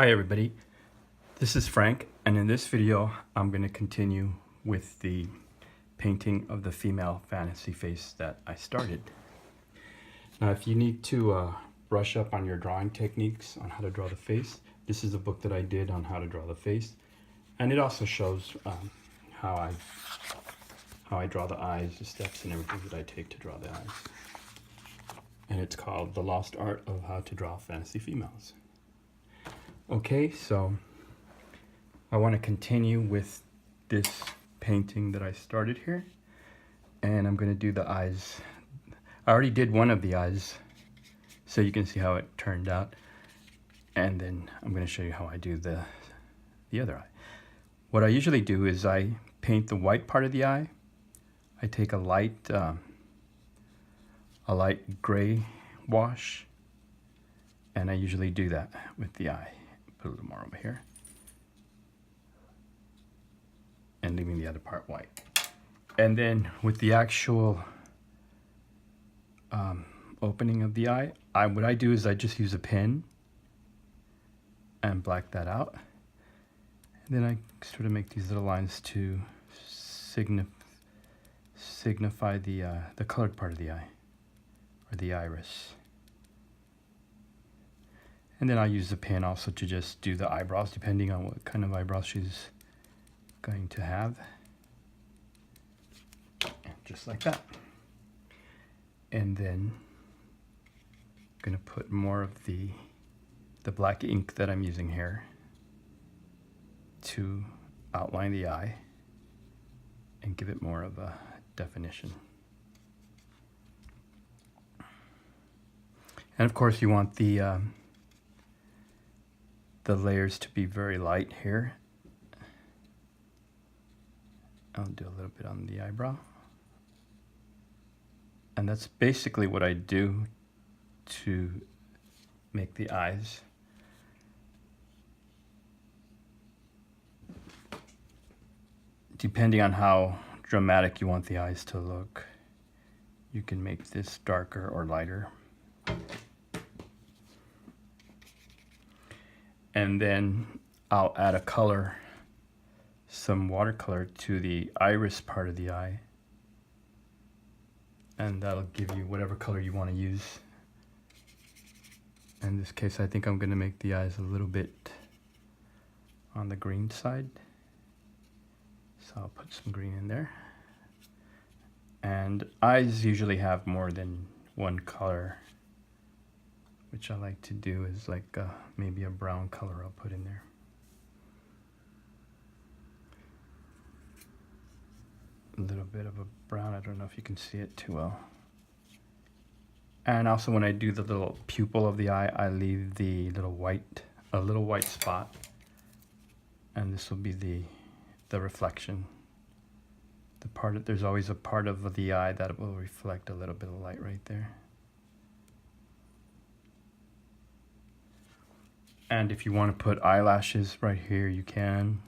Hi everybody, this is Frank, and in this video I'm going to continue with the painting of the female fantasy face that I started. Now if you need to brush up on your drawing techniques on how to draw the face, this is a book that I did on how to draw the face, and it also shows how I draw the eyes, the steps and everything that I take to draw the eyes. And it's called The Lost Art of How to Draw Fantasy Females. Okay, so I want to continue with this painting that I started here, and I'm going to do the eyes. I already did one of the eyes, so you can see how it turned out, and then I'm going to show you how I do the other eye. What I usually do is I paint the white part of the eye. I take a light gray wash, and I usually do that with the eye. Put a little more over here and leaving the other part white. And then with the actual opening of the eye, what I do is I just use a pen and black that out, and then I sort of make these little lines to signify the colored part of the eye, or the iris. And then I'll use the pen also to just do the eyebrows, depending on what kind of eyebrows she's going to have. And just like that. And then I'm going to put more of the black ink that I'm using here to outline the eye and give it more of a definition. And of course you want the layers to be very light here. I'll do a little bit on the eyebrow. And that's basically what I do to make the eyes. Depending on how dramatic you want the eyes to look, you can make this darker or lighter. And then I'll add a color, some watercolor, to the iris part of the eye, and that'll give you whatever color you want to use. In this case, I think I'm going to make the eyes a little bit on the green side, so I'll put some green in there. And eyes usually have more than one color, which I like to do is like maybe a brown color I'll put in there. A little bit of a brown, I don't know if you can see it too well. And also when I do the little pupil of the eye, I leave a little white spot, and this will be the reflection. There's always a part of the eye that will reflect a little bit of light right there. And if you want to put eyelashes right here, you can,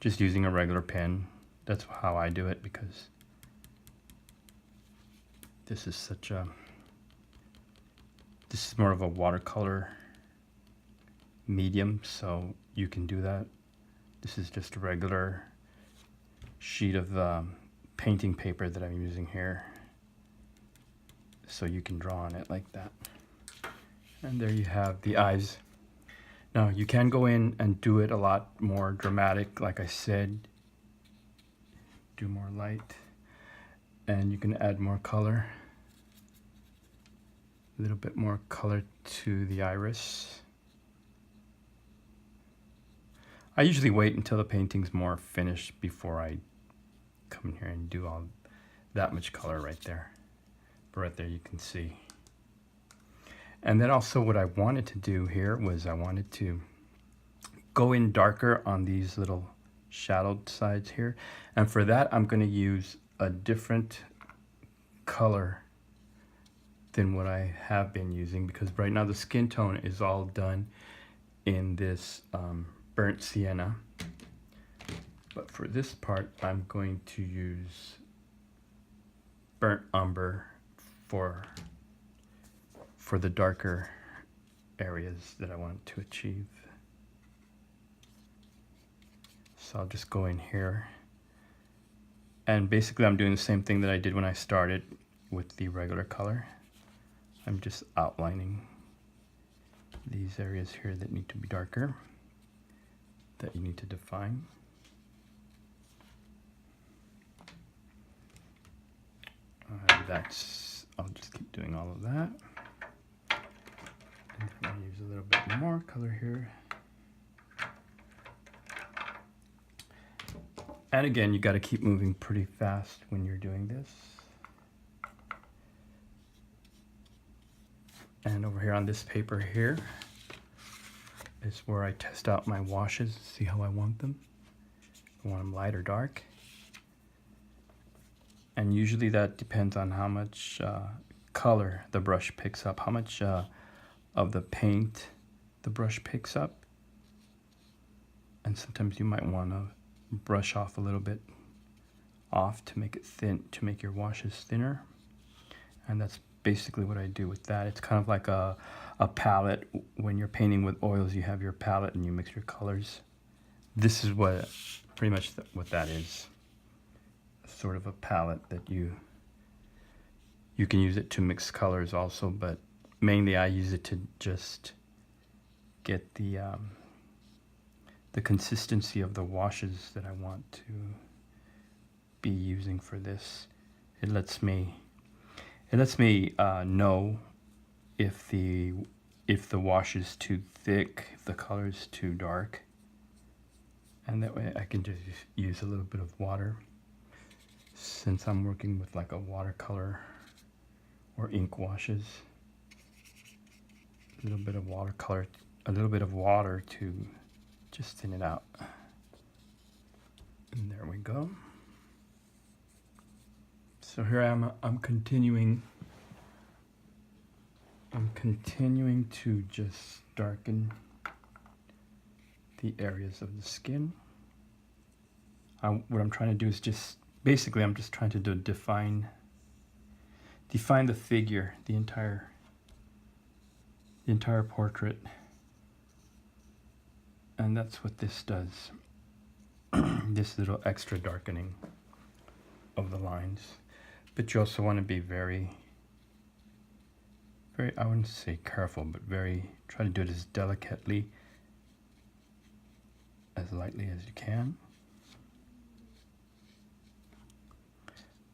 just using a regular pen. That's how I do it, because this is more of a watercolor medium, so you can do that. This is just a regular sheet of painting paper that I'm using here, so you can draw on it like that. And there you have the eyes. Now you can go in and do it a lot more dramatic, like I said, do more light, and you can add more color, a little bit more color to the iris. I usually wait until the painting's more finished before I come in here and do all that much color right there. But right there you can see. And then also what I wanted to do here was I wanted to go in darker on these little shadowed sides here. And for that, I'm going to use a different color than what I have been using, because right now the skin tone is all done in this burnt sienna. But for this part, I'm going to use burnt umber for the darker areas that I want to achieve. So I'll just go in here. And basically I'm doing the same thing that I did when I started with the regular color. I'm just outlining these areas here that need to be darker, that you need to define. I'll just keep doing all of that. And then I'll use a little bit more color here. And again, you got to keep moving pretty fast when you're doing this. And over here on this paper here is where I test out my washes, see how I want them. I want them light or dark. And usually that depends on how much color the brush picks up, how much of the paint the brush picks up. And sometimes you might want to brush off a little bit off to make it thin, to make your washes thinner. And that's basically what I do with that. It's kind of like a palette. When you're painting with oils, you have your palette and you mix your colors. This is what pretty much what that is. Sort of a palette that you can use it to mix colors also, but mainly I use it to just get the consistency of the washes that I want to be using for this. It lets me know if the wash is too thick, if the color is too dark, and that way I can just use a little bit of water. Since I'm working with like a watercolor or ink washes, a little bit of watercolor, a little bit of water to just thin it out. And there we go. So here I am, I'm continuing to just darken the areas of the skin. What I'm trying to do is just basically, I'm just trying to define the figure, the entire portrait, and that's what this does. This little extra darkening of the lines, but you also want to be very, I wouldn't say careful, but try to do it as delicately, as lightly as you can.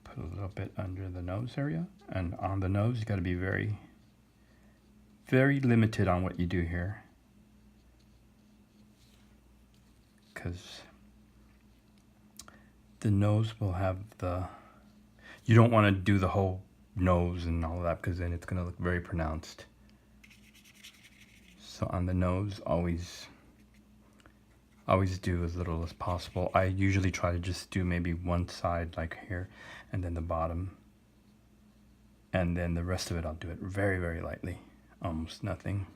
Put a little bit under the nose area, and on the nose you got to be very, very limited on what you do here, because the nose will have you don't want to do the whole nose and all of that, because then it's going to look very pronounced. So on the nose, always do as little as possible. I usually try to just do maybe one side, like here, and then the bottom, and then the rest of it I'll do it very, very lightly, almost nothing.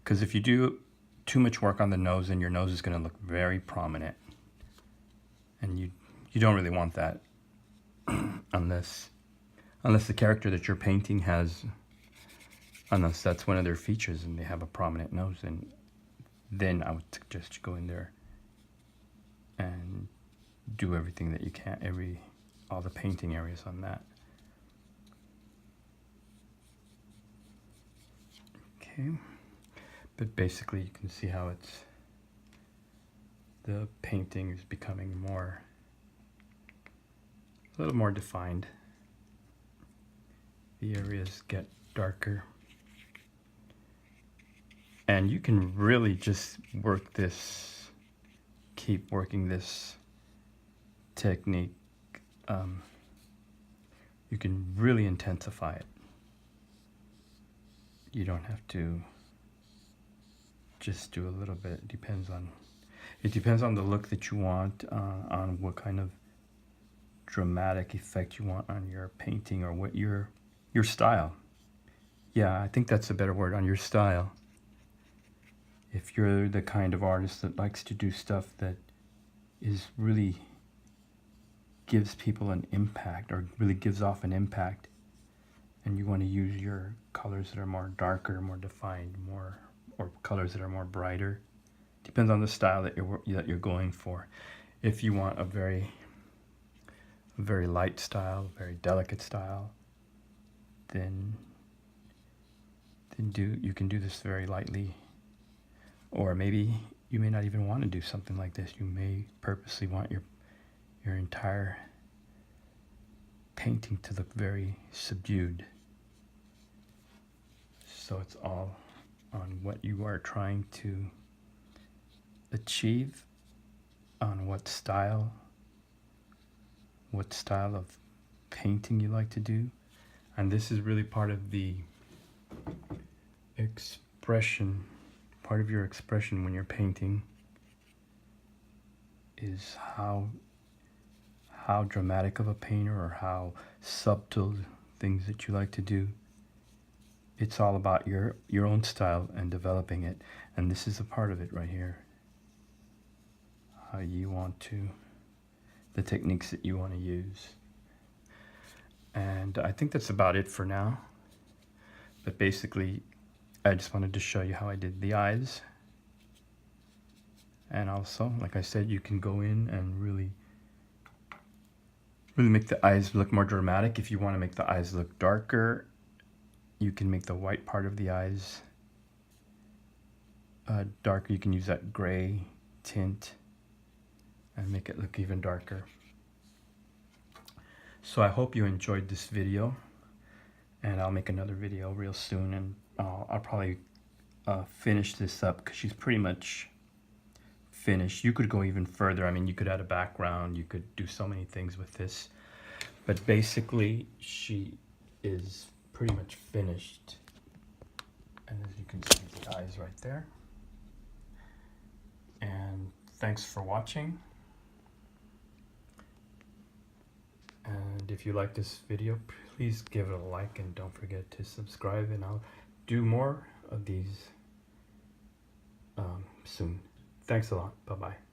Because if you do too much work on the nose, then your nose is going to look very prominent, and you don't really want that unless the character that you're painting unless that's one of their features and they have a prominent nose, and then I would suggest you go in there and do everything that you can, all the painting areas on that. Okay, but basically you can see how the painting is becoming a little more defined. The areas get darker. And you can really just keep working this technique. You can really intensify it. You don't have to just do a little bit. It depends on the look that you want, on what kind of dramatic effect you want on your painting, or what your style. Yeah, I think that's a better word, on your style. If you're the kind of artist that likes to do stuff that really gives people an impact, or really gives off an impact, and you want to use your colors that are more darker, more defined, more or colors that are more brighter. Depends on the style that you're going for. If you want a very light style, very delicate style, then you can do this very lightly. Or maybe you may not even want to do something like this. You may purposely want your entire painting to look very subdued. So it's all on what you are trying to achieve, on what style of painting you like to do. And this is really part of the expression, part of your expression when you're painting, is how dramatic of a painter or how subtle things that you like to do. It's all about your own style and developing it. And this is a part of it right here. How you want to, the techniques that you want to use. And I think that's about it for now. But basically, I just wanted to show you how I did the eyes. And also, like I said, you can go in and really make the eyes look more dramatic. If you want to make the eyes look darker, you can make the white part of the eyes darker. You can use that gray tint and make it look even darker. So I hope you enjoyed this video, and I'll make another video real soon, and I'll probably finish this up because she's pretty much finished. You could go even further. I mean, you could add a background, you could do so many things with this, but basically she is pretty much finished. And as you can see, the eyes right there. And thanks for watching. And if you like this video, please give it a like, and don't forget to subscribe, and I'll do more of these soon. Thanks a lot. Bye-bye.